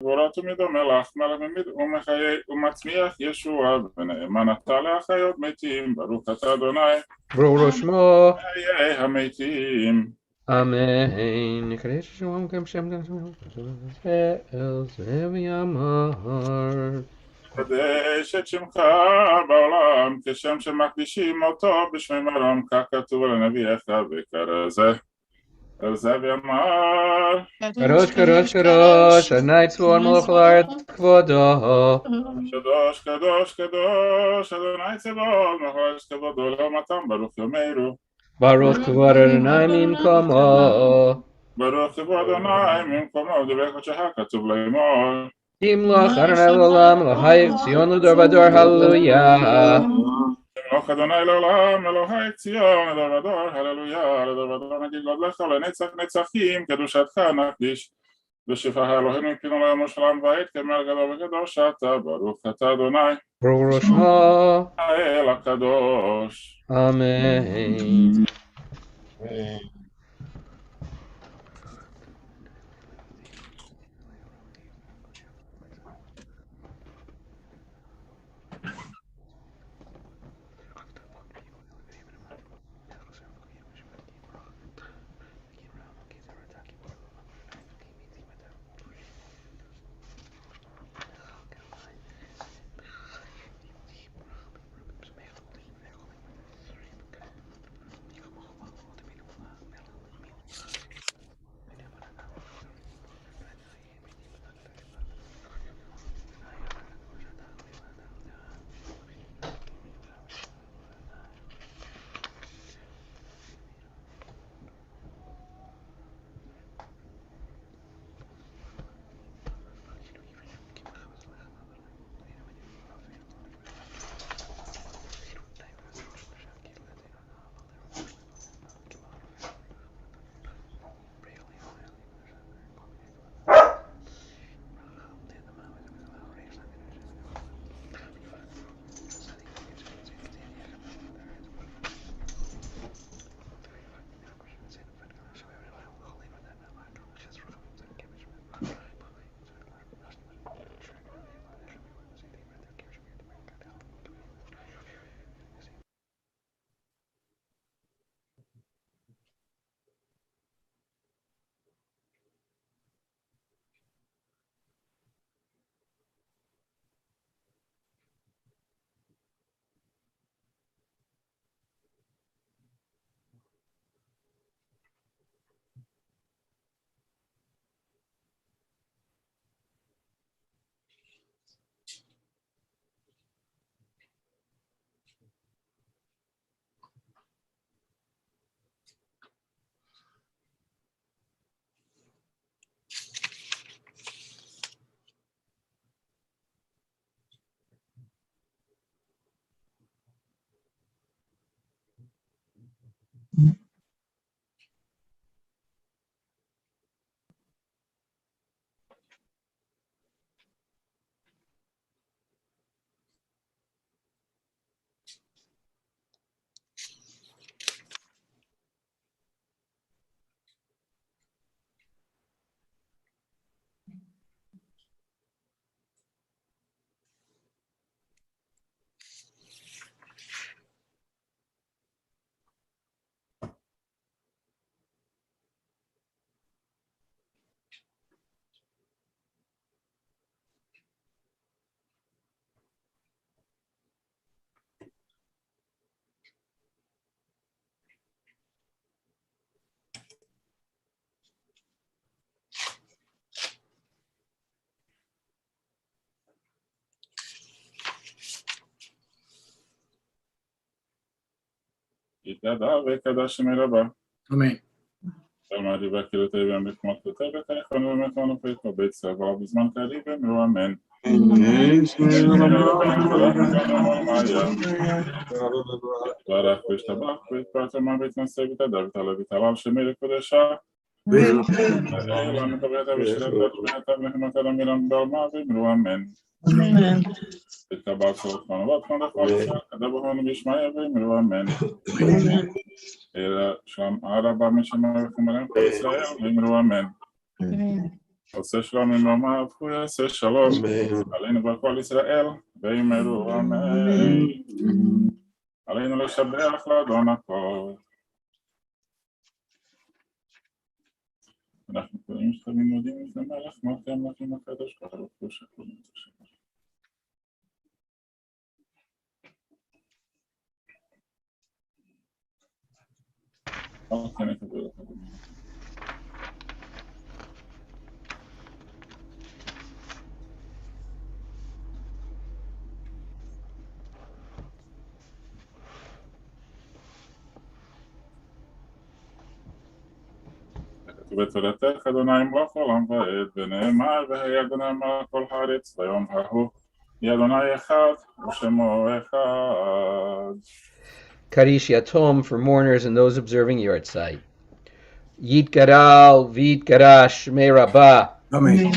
גבורת ומדומה לך, מלך ומצמיח ישועה, ונאמן אתה להחיות מתים, ברוך אתה אדוני, ברוך שמו, חיי המתים. אמן. נקרא ששמם גם שם גם שם, אל זה ויאמר. קדש את שמך בעולם, כשם שמקדישים אותו בשמי מרום, כך כתוב על הנביאך וכרזה. על זה ואמר, קדוש קדוש קדוש, אדוני צבאות מלך הארץ כבודו. קדוש קדוש קדוש, אדוני צבאות מלך הארץ כבודו לעומתם, ברוך יאמרו. ברוך כבוד אדוני ממקומו. ברוך כבוד אדוני ממקומו, דברי קודשך כתוב לאמור. ימלוך אדוני לעולם, אלוהי ציון לדור ודור, הללויה. ימלוך אדוני לעולם, אלוהי ציון לדור ודור, הללויה. לדור ודור נגיד גודלך לנצח נצחים, קדושתך נקדיש. ושפחה אלוהינו מפינו ליום ושלום בית, כמל גדול וקדוש אתה, ברוך אתה אדוני, ברוך שמו, האל הקדוש. אמן. יתגדל ויקדש שמי רבה. אמן. שלמה דיבר כאילו תהיו במקומות כותבת, היכונו במקום נופית פה בית סבל בזמן כאלי ואמרו אמן. ברך וישתבח ויתפרט על מה והתנשא ותדע ותעלה ותעלה על שמי לקודשה. אלה מקבלת ושלת ובנתה ונחמת על המילם בעלמה ואמרו אמן. ותקבל צורך מנוות מנדפות כדה בהון וישמעיה ואמרו אמן. אלא שם הרבה משמע וחומרים כל ישראל ואמרו אמן. עושה שלום עם עמיו, הוא יעשה שלום עלינו ועל כל ישראל, ואמרו אמן. עלינו לשבח לאדון הכל. אנחנו קוראים שכבים מודים לפני מלך מלכי המלכים הקדוש ברוך הוא שכול נתשם. אוקיי, נקבל את זה. ותולדתך אדוני מלך עולם ועד, ונאמר והיה אדוני מלך כל הארץ ביום ההוא, יהיה אדוני אחד ושמו אחד. Kadish Yatom for mourners and those observing Yortzeit. Yit Gadal, Vit Gadash, Me Rabbah. Amen.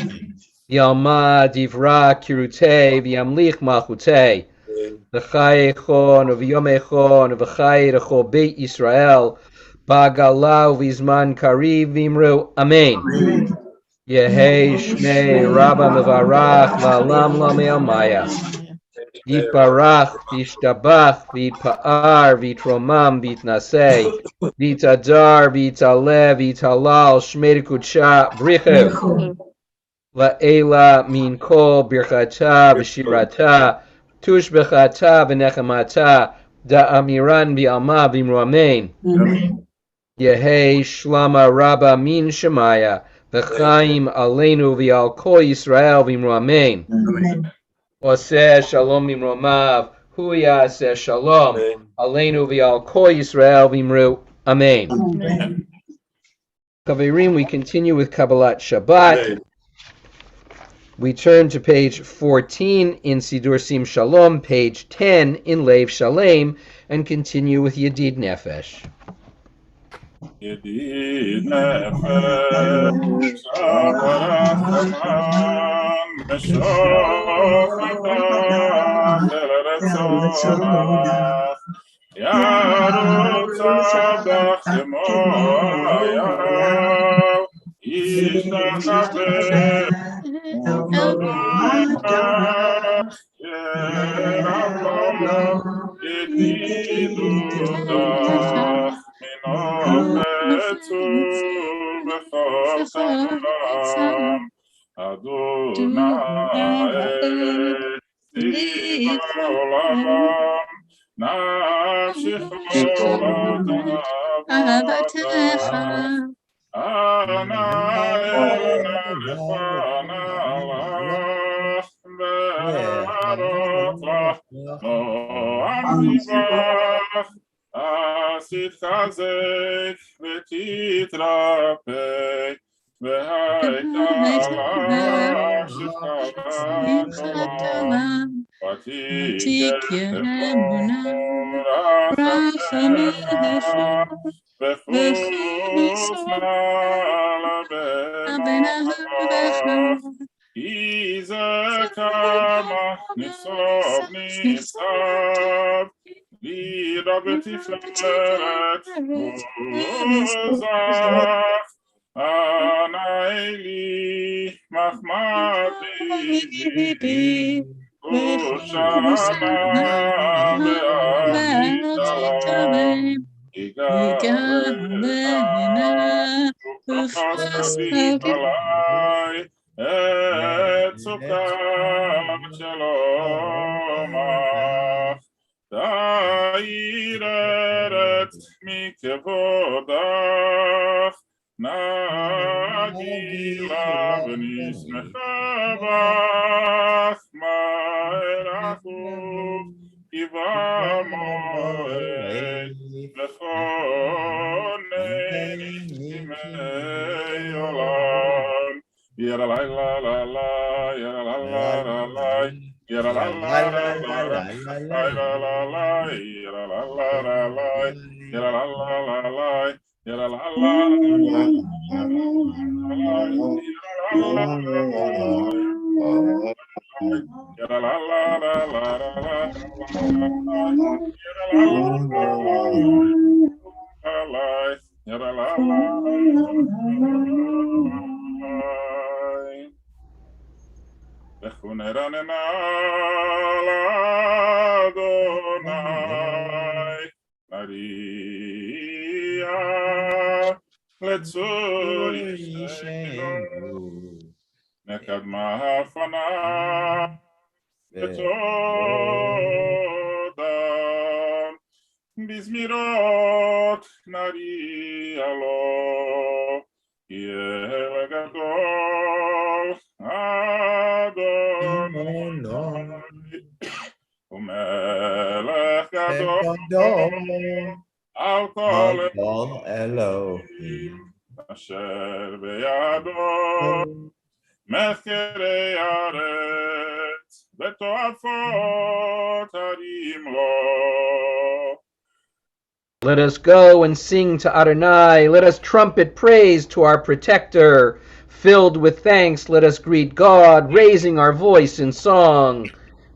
Yalma Divra Kirute, Vyamlich Malchute. V'chayechon, V'yomechon, V'chayerecho Beit Israel. Bagalau Vizman Kariv Vimru. Amen. Yehi Shmei Rabba Mevarach La'alam Lamei Maya. Yitbarach, Vishtabach, Vitpa'ar, Vitromam, Vitnaseh, Vitadar, Vitalev, Vitalal, Shmei Kudsha, Brichu. La'ela min kol birchata v'shirata, tush bechata v'nechamata, da'amiran v'alma v'imru amen. Yehei shlama rabba min shemaya, v'chaim aleinu v'al kol Yisrael v'imru amen. Oseh shalom v'imru amav, hu yaseh shalom, aleinu v'al kol Yisrael v'imru amen. Kaverim, we continue with Kabbalat Shabbat. We turn to page 14 in Sidur Sim Shalom, page 10 in Leiv Shalem, and continue with Yedid Nefesh. ידיד נפש, שברח חמן, משוחתה אל רצונך, ירוצה בך כמו היער, ישתחווה ירחם ידידותך מנוחצו בכל חמם אדוני אצלי בעולם נפשי חולת אהבתך אנה אלנה לפניך והרוק לך נועם ליבך אז תתחזק ותתרפא והייתה לך שכבת ותיקה אמונה רחמך וחוץ לבנך כי זה כמה נסוב ניצב לידה בתפארת ועוזך אנא אלי מחמדי ושנה בעתיד יגלנה וחסדית עלי את סוכת שלומך תאיר ארץ מכבודך נגילה ונשמחה בך מהר אחוב כי במועד וכונני ימי עולם ירה לי לה לה לה ירה לה לה לה לה ירה לה לה לה לה ירה לה לה ירה לה לה לה ירה לה לה לה ירה לה לה yara la la la la la yara la la לכו נרננה לאדוני, נריע לצור אישנו, נקדמה פניו ותודה, בזמירות נריע לו, יהיה לגדול אדוני, ומלך גדול על כל אלוהים, אשר בידו מחקרי הארץ, ותועפות הרים לו. Let us go and sing to Adonai. Let us trumpet praise to our protector. Filled with thanks, let us greet God, raising our voice in song.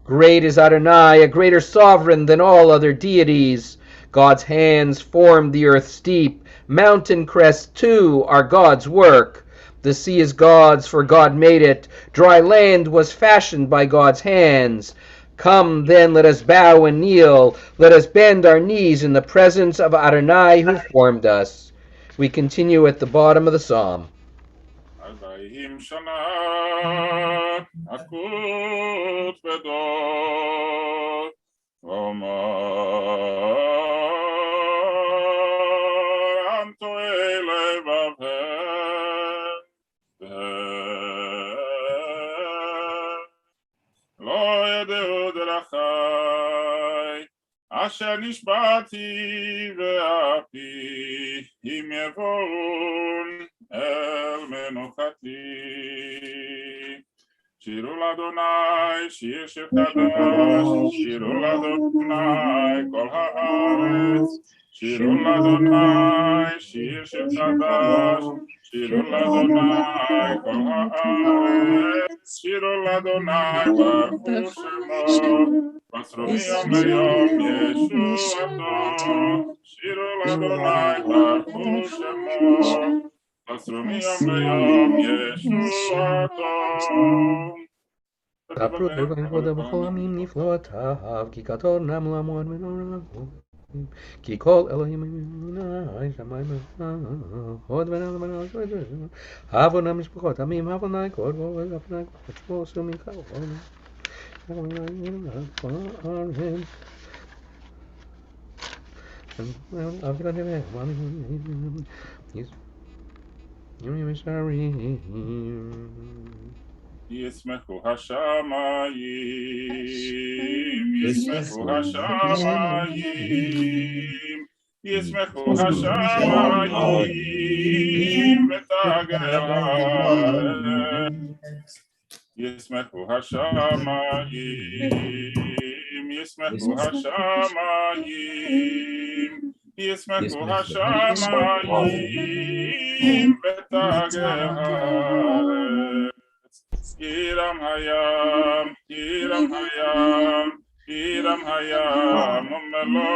Great is Adonai, a greater sovereign than all other deities. God's hands formed the earth's deep. Mountain crests, too, are God's work. The sea is God's, for God made it. Dry land was fashioned by God's hands. Come, then, let us bow and kneel. Let us bend our knees in the presence of Adonai who formed us. We continue at the bottom of the psalm. 40 שנה הכות בדור, ואומר עם טועה לבבם, לא ידעו דרכי, אשר נשבעתי ואפי, אם יבואון אל מנוחתי. שירו לאדוני שיר שיר חדש, שירו לאדוני כל הארץ, שירו לאדוני שיר שיר חדש, שירו לאדוני כל הארץ, שירו לאדוני ברכו שמו, מסרו מיום ליום ישועתו, שירו לאדוני ברכו שמו, מסרו מיום ליום ישועתו. הפרות בכל עמים נפלאותיו, כי כתוב נם לעמוד מנורא, כי כל אלוהים אדוני שמיים הוד ונעלה הבו נא משפחות עמים, הבו נא קוד ואוהב נא קוד שמו עשו מנחה ישמחו השמיים, ישמחו השמיים, ישמחו השמיים ותגל הארץ, ישמחו השמיים, ישמחו השמיים, ישמחו השמיים ותגל הארץ. Hiram hayam, hiram hayam, hiram hayam, umelo.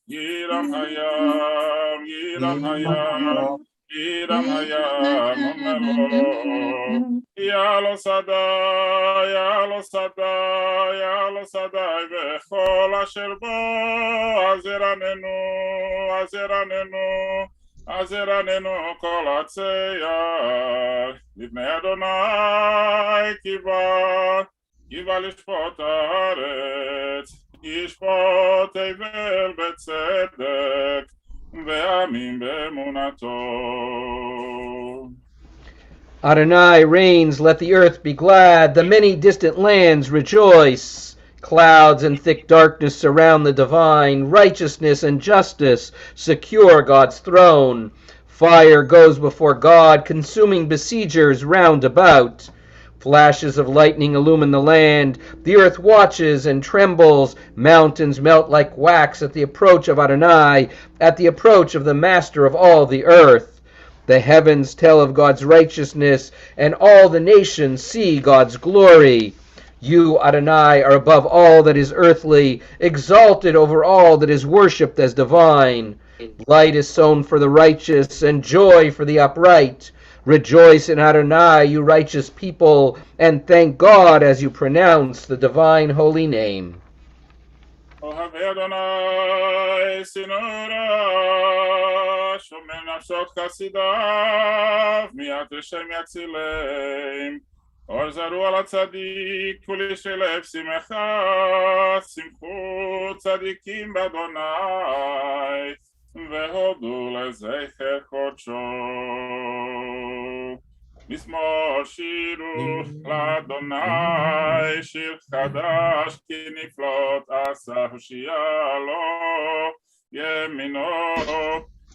Hiram hayam, hiram hayam, hiram hayam, umelo. Yalo sadai, yalo sadai, yalo sadai, vechol asher bo, azeranenu, azeranenu. Azeranenu kol hatzeyar, לפני אדוני קיווה לשפוט הארץ, ישפוט תבל בצדק, ועמים באמונתו. Adonai reigns, let the earth be glad, the many distant lands rejoice. Clouds and thick darkness surround the divine, righteousness and justice secure God's throne. Fire goes before God, consuming besiegers round about. Flashes of lightning illumine the land, the earth watches and trembles, mountains melt like wax at the approach of Adonai, at the approach of the Master of all the earth. The heavens tell of God's righteousness, and all the nations see God's glory. You, Adonai, are above all that is earthly, exalted over all that is worshipped as divine. Light is sown for the righteous, and joy for the upright. Rejoice in Adonai, you righteous people, and thank God as you pronounce the divine holy name. אוהבי אדוני שנורא, שומר נפשות חסידיו, מיד השם יצילם. אור זרו על הצדיק, ולשי לב שמחה, שמחו צדיקים באדוני, והודו לזכר קודשו. מזמור שירו לאדוני, שיר חדש כי נפלאות עשה הושיע לו, ימינו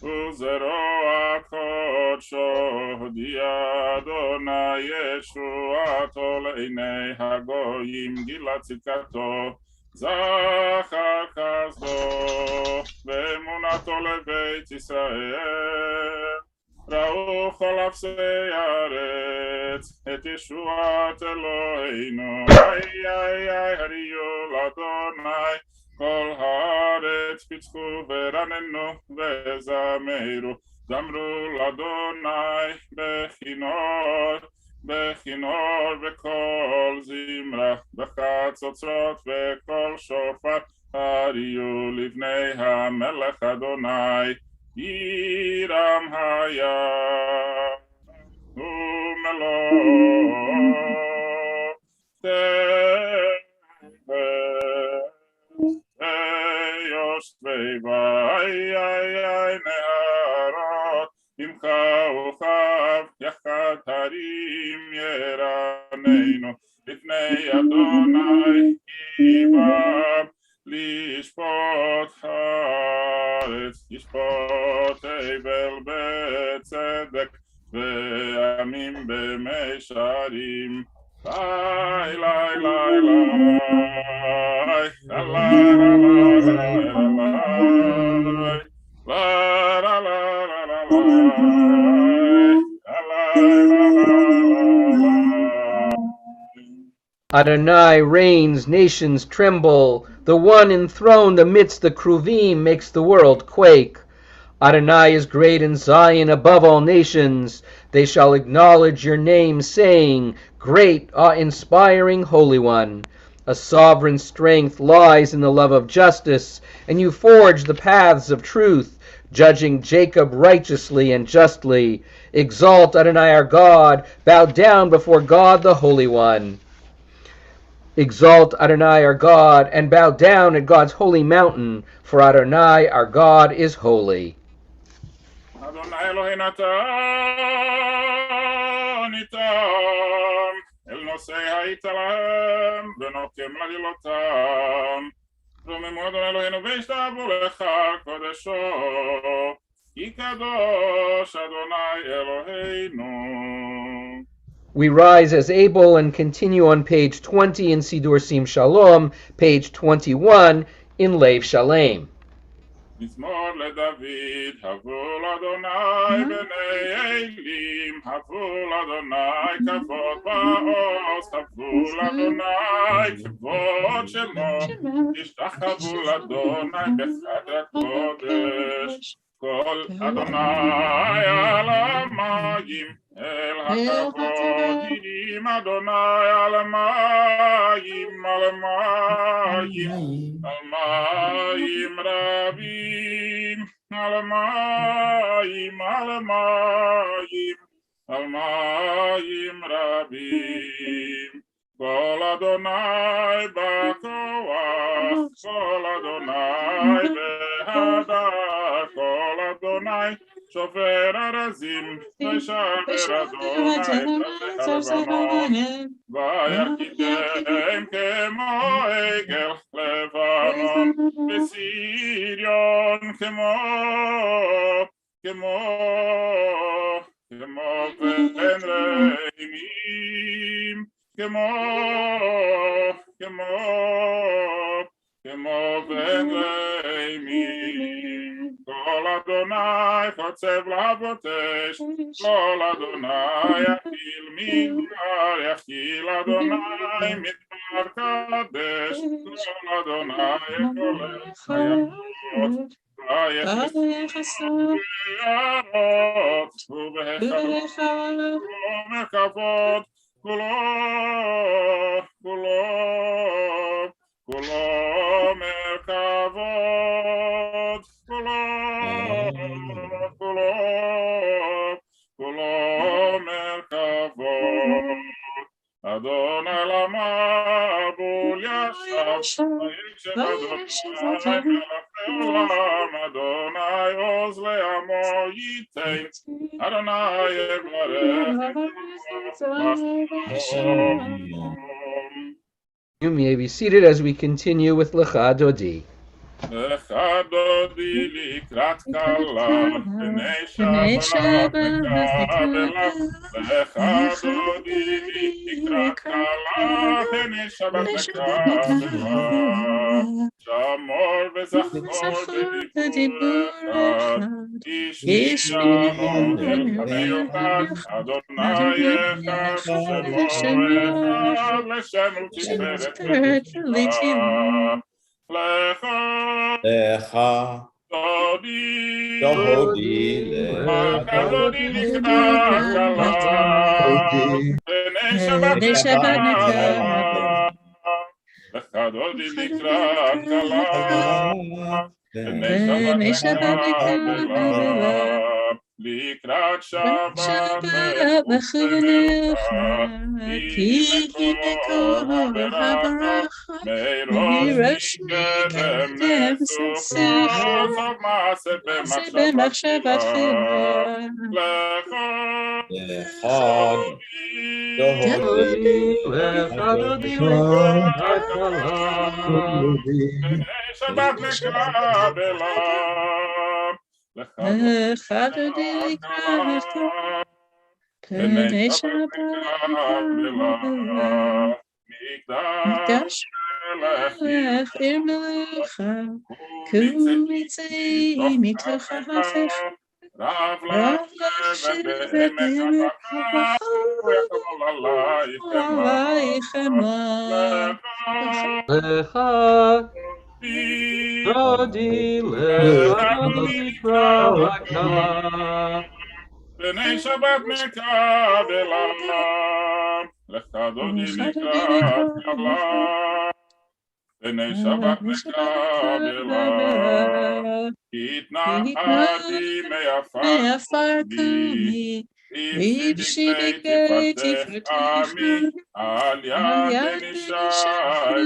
וזרוע קודשו, הודיע אדוני ישועתו לעיני הגויים, גילה צדקתו, זכר חסדו ואמונתו לבית ישראל. ראו כל אפסי הארץ את ישועת אלוהינו, איי איי איי הריעו לאדוני כל הארץ, פצחו ורננו וזמרו, זמרו לאדוני בכינור, בכינור בכל זמרה, בחצוצרות וכל שופר, הריעו לבני המלך אדוני, ירם היה ומלוא יושבי באי נהרות, עמך וכף יחד הרים ירננו, לפני אדוני יבם לשפוט הארץ, לשפוט אבל בצדק ועמים במישרים. לי לי לי Adonai reigns, nations tremble. The one enthroned amidst the Kruvim makes the world quake. Adonai is great in Zion above all nations. They shall acknowledge your name, saying, Great, awe-inspiring Holy One. A sovereign strength lies in the love of justice, and you forge the paths of truth, judging Jacob righteously and justly. Exalt Adonai our God, bow down before God the Holy One. Exalt Adonai our God, and bow down at God's holy mountain, for Adonai our God is holy. Adonai Elohim natan, nitan, el nosei hayta lahem, venokem lalilotam. רוממו אדוני אלוהינו וישתבחו לך קודשו, כי קדוש אדוני אלוהינו. We rise as able and continue on page 20 in Sidur Sim Shalom, page 21 in Lev Shalem. מזמור לדוד, הבו לאדוני בני אלים, הבו לאדוני כבוד בעוז, הבו לאדוני כבוד שמו, תשתחוו לאדוני בחדרת קודש. כל אדוני על המים, אל הכבוד, עם אדוני על המים, על המים, על מים רבים, על המים, על המים, על מים רבים. כל אדוני בכוח, כל אדוני בהדר, כל אדוני שובר ארזים, וישבר אדוני את הלבנון, וירקידם כמו עגל לבנון, וסיריון כמו בן רימים, כמו בן רימים. כל אדוני חוצב לבוטש, כל אדוני יחיל מדבר, יחיל אדוני מדבר הקדש כל אדוני כל החיות ויחסו ביערות ובהיכלות ומרכבות כולו מרכבות כולו מרכבות אדוני למבול ישב וישב אדוני מלך העולם אדוני עוז לעמו ייתן אדוני יברך You may be seated as we continue with Lecha Dodi. לך דודי לקראת כלה, פני שבת מקבלה. לך דודי לקראת כלה, פני שבת מקבלה. שמור וזכור בדיבורך, איש מיוחד מיוחד, אדוני אחד שמו אחד, לשם ותפארת ולתהילה. לך דודי לקראת כלה, פני שבת מקבלה. לך דודי לקראת כלה, פני שבת מקבלה. לקראת שבת בחונך, כי מקור הברכה, מראש מקדם סוכה, סוף מעשה במחשבה תחילה. לך דודי לקראת כלה, פני שבת מקבלה. לך דודי לקראת כלה, פני שבת מקבלה. מקדש מלך עיר מלך, קום יצא מתוך ההפך, רב לשבת בעמק החכם, עלייך חמלה. לך דודי לקראת כלה, פני שבת מקבלה. לך דודי לקראת כלה, פני שבת מקבלה. התנעתי מעפר קומי, ויבשי בגיא תפארתך, על יד נשי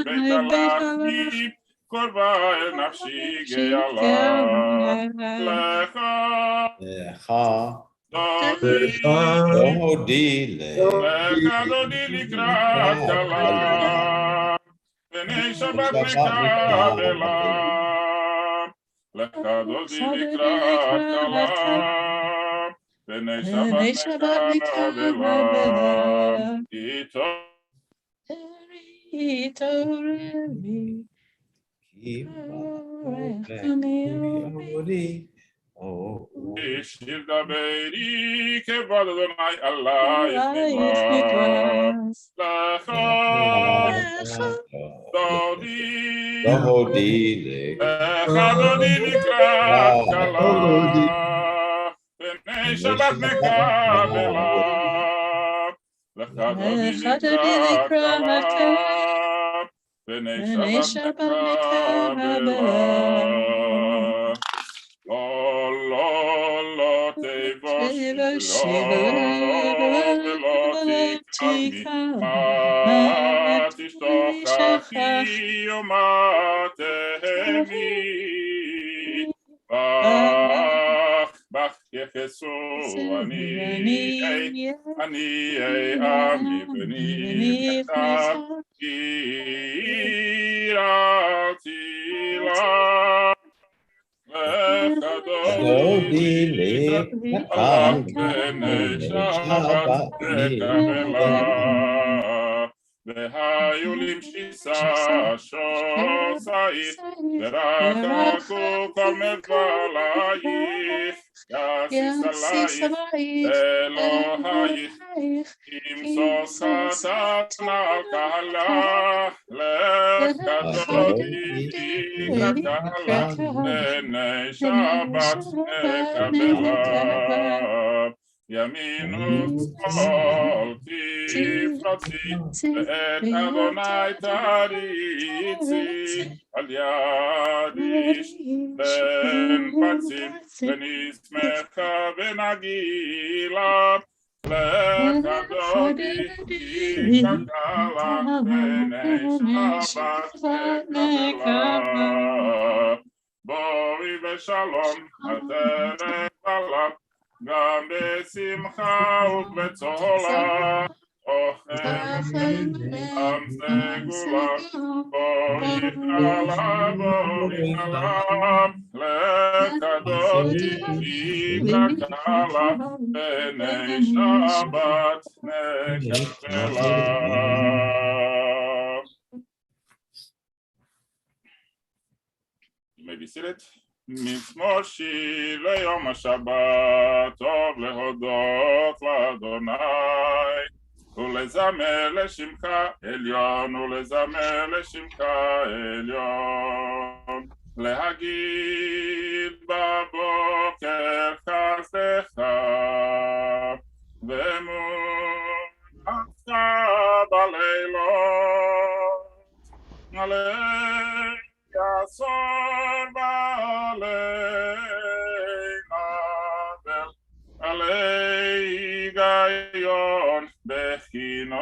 בית הלחמי, קרבה אל נפשי גאלה. לך דודי לקראת כלה, פני שבת מקבלה. לך דודי לקראת כלה, פני שבת מקבלה. שיר דברי כבוד אדוני עלייך נגלס. לך דודי לקראת כלה, פני שבת מקבלה. לך דודי לקראת כלה, פני שבת מקבלה. לא תבוש ולא תקמי, מה תשתוכחי ומה תהמי. בך יחסו עניי עמי בני נכתב, יראתי לה. לך דודי לקראת פני שבת מקבלה. והיו למשיסה שוסעית, ורקקו כל מבלעייך, יסיס עלייך אלוהייך ימסוס חתנה קהלה לכדודי קהלה בני שבת נקבלה ימין ושמאל תפרצי ואת אדוני תריצי על יד איש בן פצים ונשמחה ונגילה לכדודי קהלה בני שבת נקבלה בואי בשלום התלך עליו גם בשמחה ובצהלה אוכם עם סגולה בואי חלה לקדודי קהלה בני שבת נקבלה. You may be seated. מצמושי ליום השבת, טוב להודות לאדוני, ולזמר לשמך עליון, ולזמר לשמך עליון, להגיד בבוקר חסדך, ואמונתך בלילות, עלי יסור עלי היגיון בחינות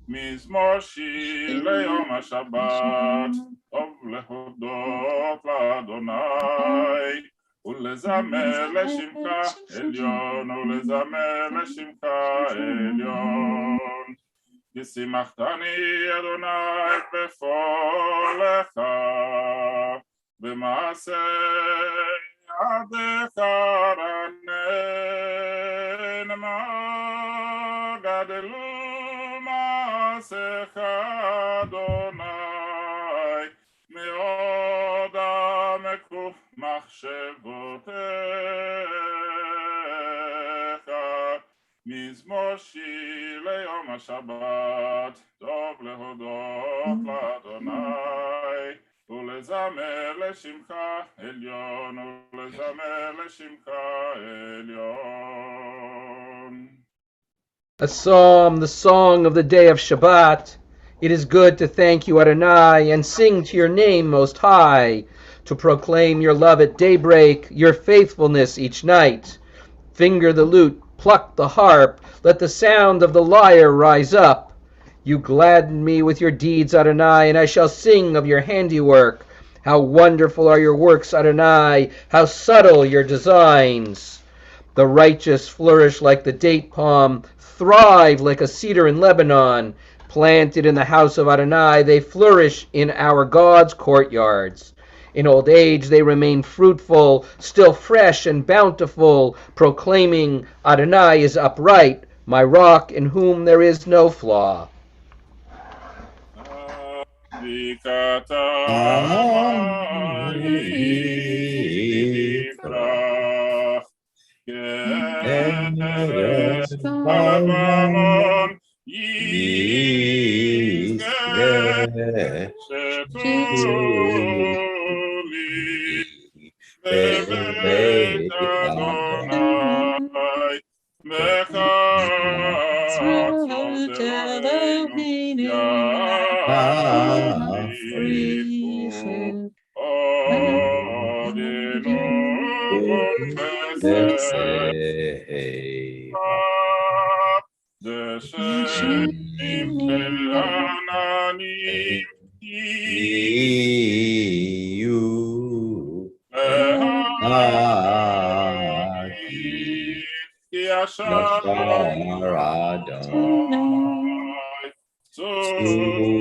מזמור שיר ליום השבת טוב להודות לאדוני ולזמר לשמך עליון ולזמר לשמך עליון ישימחתני אדוני בפועלך במעשה ידך רנן מה גדלו מעשיך אדוני מאוד עמקו מחשבותיך מזמור שיר ליום השבת טוב להודות לאדוני ולזמר לשמך עליון ולזמר לשמך עליון. A psalm, the song of the day of Shabbat. It is good to thank you, Adonai, and sing to your name most high, to proclaim your love at daybreak, your faithfulness each night. Finger the lute, pluck the harp, let the sound of the lyre rise up. You gladden me with your deeds, Adonai, and I shall sing of your handiwork. How wonderful are your works, Adonai, how subtle your designs. The righteous flourish like the date palm, thrive like a cedar in Lebanon. Planted in the house of Adonai, they flourish in our God's courtyards. In old age they remain fruitful, still fresh and bountiful, proclaiming, Adonai is upright, my rock in whom there is no flaw. בבית אדוני בחצות אלוהינו יפריחו עודנו דשאים ועננים יהיו Yashar Adonai Tzuri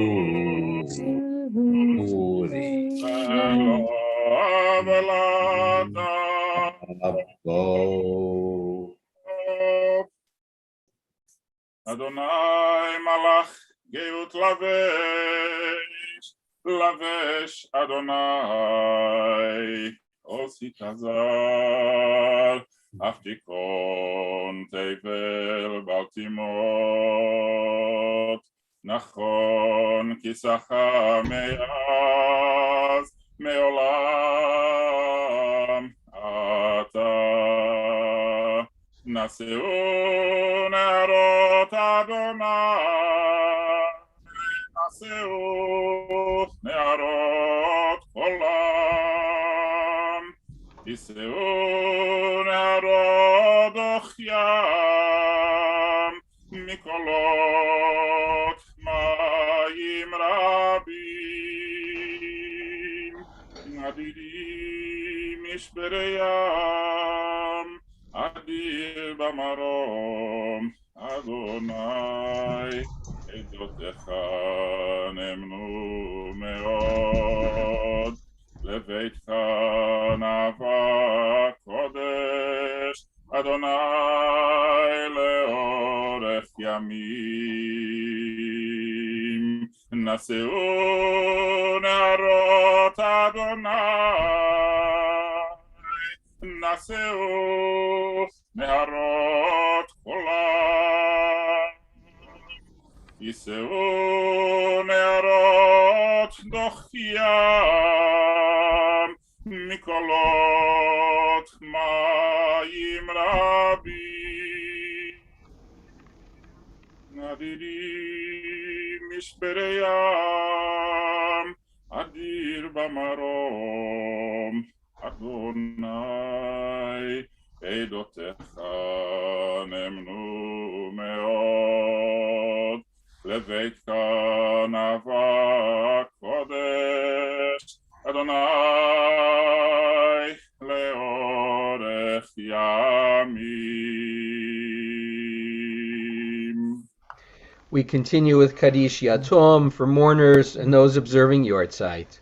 Adonai Malach Geut Lavesh לבש אדוני עושי כזר, אף תיכון תבל בל תימות, נכון כיסך מאז מעולם אתה. נשאו נערות אדוני, נשאו נערות עולם, תישאו נערות דוחיים, מקולות מים רבים, נדירים משברי ים, אדיר במרום, אדוני, עדותיך נאמנו מאוד, לביתך נאווה קודש, אדוני לאורך ימים. נשאו נערות אדוני, נשאו נערות עולם, יישאו נערות דוחיים, מקולות מים רבים, נדירים משברי ים, אדיר במרום, אדוני, עדותיך נאמנו מאוד, לביתך נאווה קודש, אדוני לאורך ימים. We continue with Kaddish Yatom for mourners and those observing Yortzeit.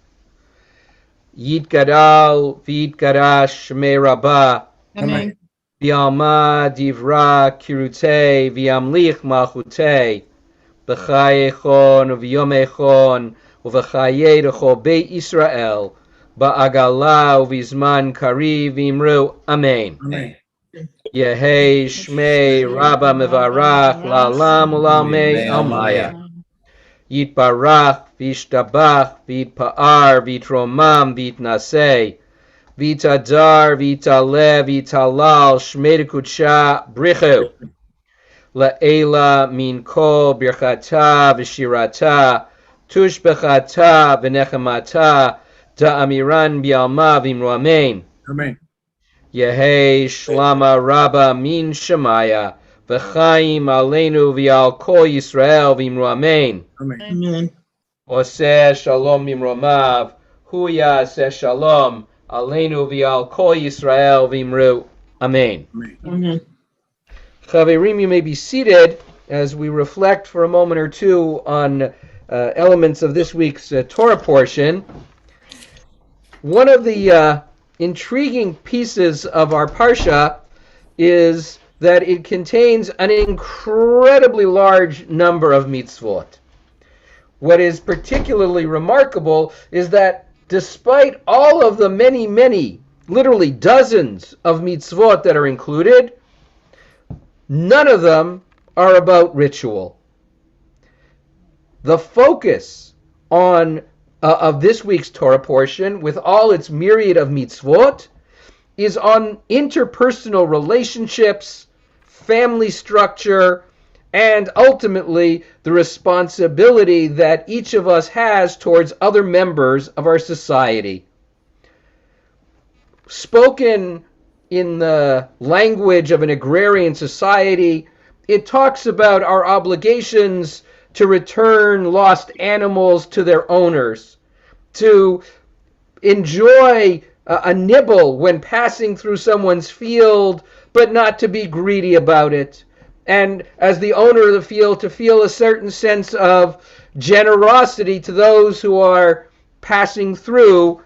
Yitgadal v'yitgadash shmei Rabbah. Amen. V'yalma divra kirutei v'yamlich malchutei. B'chayechon v'yomechon uv'chaye d'chol beit Israel. Ba'agala uv'izman kari v'imru. Amen. Amen. Yehei shmei Rabbah mevarach la'alam u'la'almei almaya. Yitbarach v'yishtabach v'yitpa'ar v'yitromam v'yitnaseh. V'yitadar v'yitaleh v'yitalal shmei d'kudsha brichu. La'ela min kol birchata v'shirata tushbechata v'nechemata da'amiran bi'alma v'imru amen. Amen. Yehei shlama Rabbah min shemaya v'chaim aleinu v'al kol Yisrael v'imru amen. Amen. Oseh shalom mimromav, hu yaseh shalom aleinu v'al kol Yisrael v'imru amen. Amen. Chaverim, you may be seated as we reflect for a moment or two on elements of this week's Torah portion. One of the intriguing pieces of our parsha is that it contains an incredibly large number of mitzvot. What is particularly remarkable is that despite all of the many, literally dozens of mitzvot that are included, none of them are about ritual. The focus of this week's Torah portion, with all its myriad of mitzvot, is on interpersonal relationships, family structure, and ultimately the responsibility that each of us has towards other members of our society. Spoken in the language of an agrarian society, it talks about our obligations to return lost animals to their owners, to enjoy a nibble when passing through someone's field, but not to be greedy about it. And as the owner of the field, to feel a certain sense of generosity to those who are passing through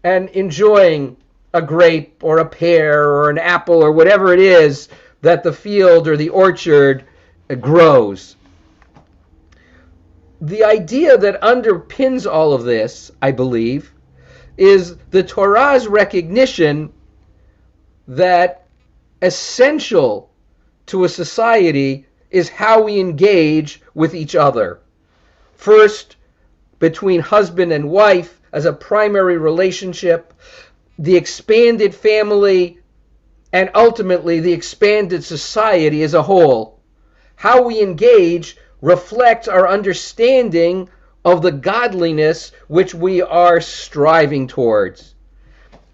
and enjoying a grape or a pear or an apple or whatever it is that the field or the orchard grows. the idea that underpins all of this, I believe, is the Torah's recognition that essential to a society is how we engage with each other. First, between husband and wife as a primary relationship, the expanded family, and ultimately the expanded society as a whole. How we engage reflects our understanding of the godliness which we are striving towards.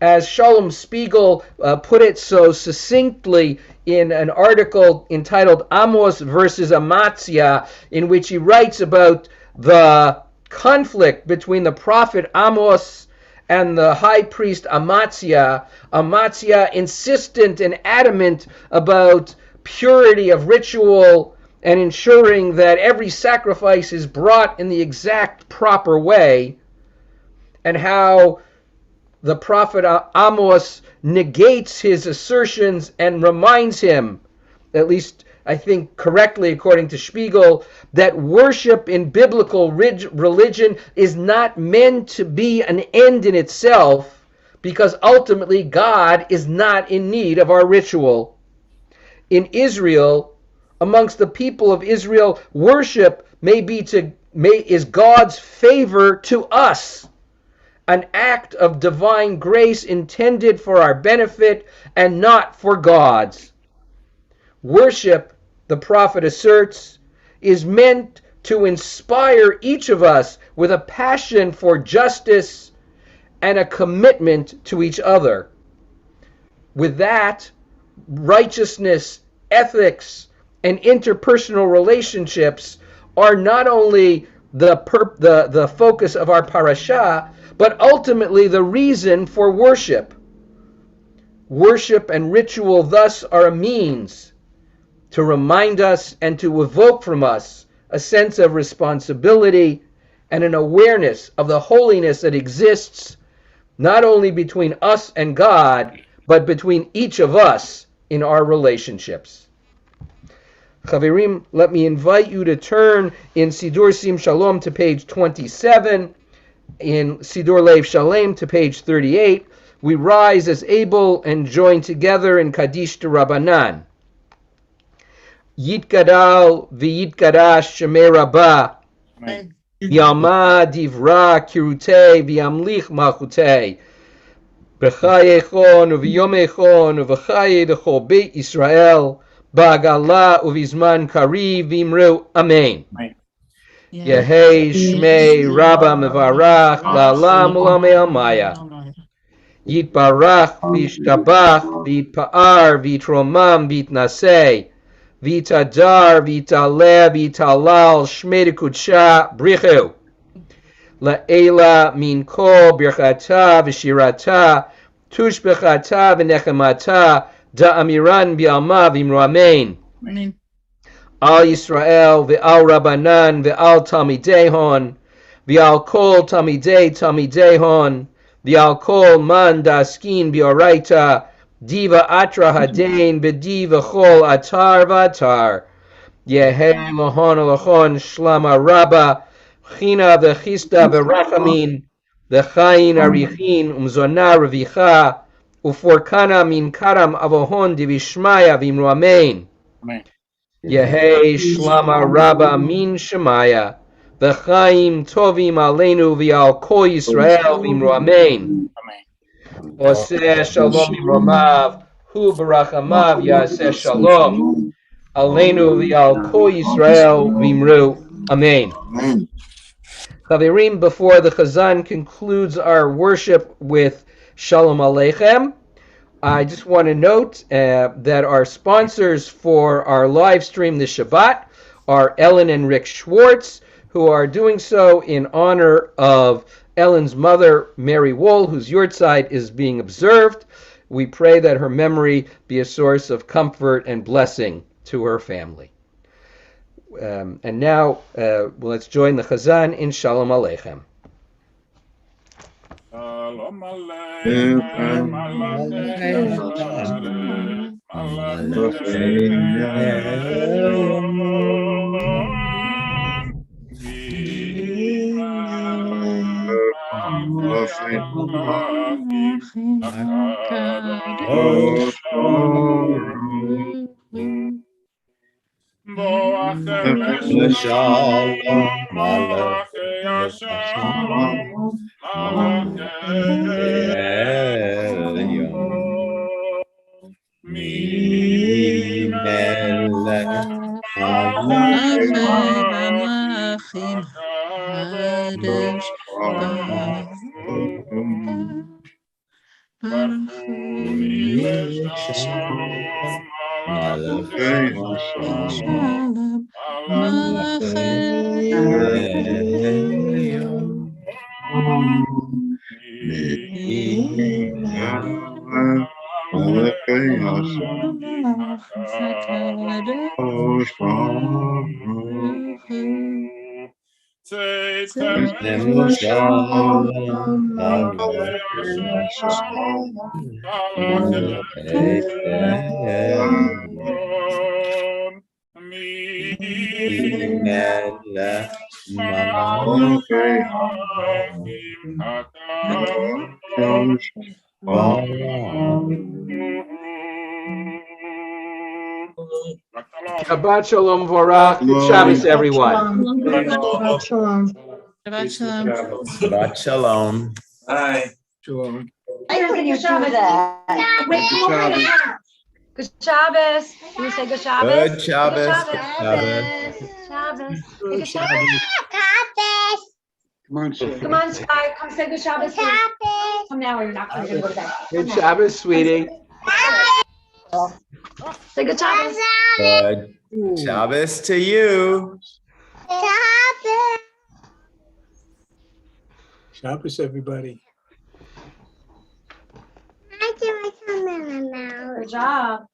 As Shalom Spiegel put it so succinctly in an article entitled Amos versus Amaziah, in which he writes about the conflict between the prophet Amos and the high priest Amaziah. Amaziah insistent and adamant about purity of ritual and ensuring that every sacrifice is brought in the exact proper way, and how the prophet Amos negates his assertions and reminds him, at least I think correctly according to Spiegel, that worship in biblical religion is not meant to be an end in itself, because ultimately God is not in need of our ritual. In Israel, amongst the people of Israel, worship is God's favor to us, an act of divine grace intended for our benefit and not for God's. Worship, the prophet asserts, is meant to inspire each of us with a passion for justice and a commitment to each other. With that, righteousness, ethics, and interpersonal relationships are not only the focus of our parasha, but ultimately the reason for worship. Worship and ritual thus are a means to remind us and to evoke from us a sense of responsibility and an awareness of the holiness that exists not only between us and God, but between each of us in our relationships. Chaverim, let me invite you to turn in Sidur Sim Shalom to page 27, in Sidur Lev Shalem to page 38. We rise as able and join together in Kaddish to Rabbanan. Yitgadal v'yitgadash shemei Rabbah, Yalma divra kirutei v'yamlich malchutei, b'chayechon u'v'yomechon u'v'chaye d'chol Beit Israel, ba'gala u'vizman kariv v'imru amen. Yehei shmei Rabba mevarach la'alam u'lamei almaya. Yitbarach v'yishtabach v'yitpa'ar v'yitromam v'yitnasei v'yitadar v'yitaleh v'yitalal shmei d'kudsha brichu. La'ela min kol birchata v'shirata tushbechata v'nechemata da'amiran bi'alma v'imru amen. Amen. Al Yisrael ve'al Rabbanan ve'al Talmidei ve'al kol Talmidei hon ve'al kol man daskin b'oraita diva atra hadain b'diva chol atar v'atar yehei lohon alachon shlama rabba china v'chista v'rachamin v'chayin arichin umzona revicha uforkana min karam avohon divishmaya v'imru amen. Amen. Yehei shlama rabba min shemaya v'chaim tovim aleinu v'al kol Yisrael v'imru amen. Amen. Oseh shalom imromav hu barachamav yaseh shalom aleinu v'al kol Yisrael v'imru amen. Chaverim, before the Chazan concludes our worship with Shalom Aleichem, I just want to note that our sponsors for our live stream this Shabbat are Ellen and Rick Schwartz, who are doing so in honor of Ellen's mother, Mary Wool, whose yurtzeit is being observed. We pray that her memory be a source of comfort and blessing to her family. And now, let's join the Chazan in Shalom Aleichem. Shalom Aleichem, Aleichem, המלאכים הקדוש בואכם לשלום מלאכי השלום מלאכי עליון ממלך המלאכים הקדוש ברכוני לשלום מלאכי השלום מלאכי עליון צאתכם לשלום מלאכי השלום מלאכי עליון ממלך המלאכים הקדוש Shabbat Shalom Vorach. Good Shabbos, everyone. Shabbat Shalom. Shabbat Shalom. Shabbat Shalom. Hi. I put your Shabbat Good Shabbos. Can we say good Shabbos? Good Shabbos. Good Shabbos. Shabbos. Good Good Shabbos. Come on, Shay. Come on, Sky. Come say good Shabbos. Come now, or you're not going to go to bed. Good Shabbos, sweetie. Say good Shabbos. Good Shabbos to you. Shabbos, everybody. Good job.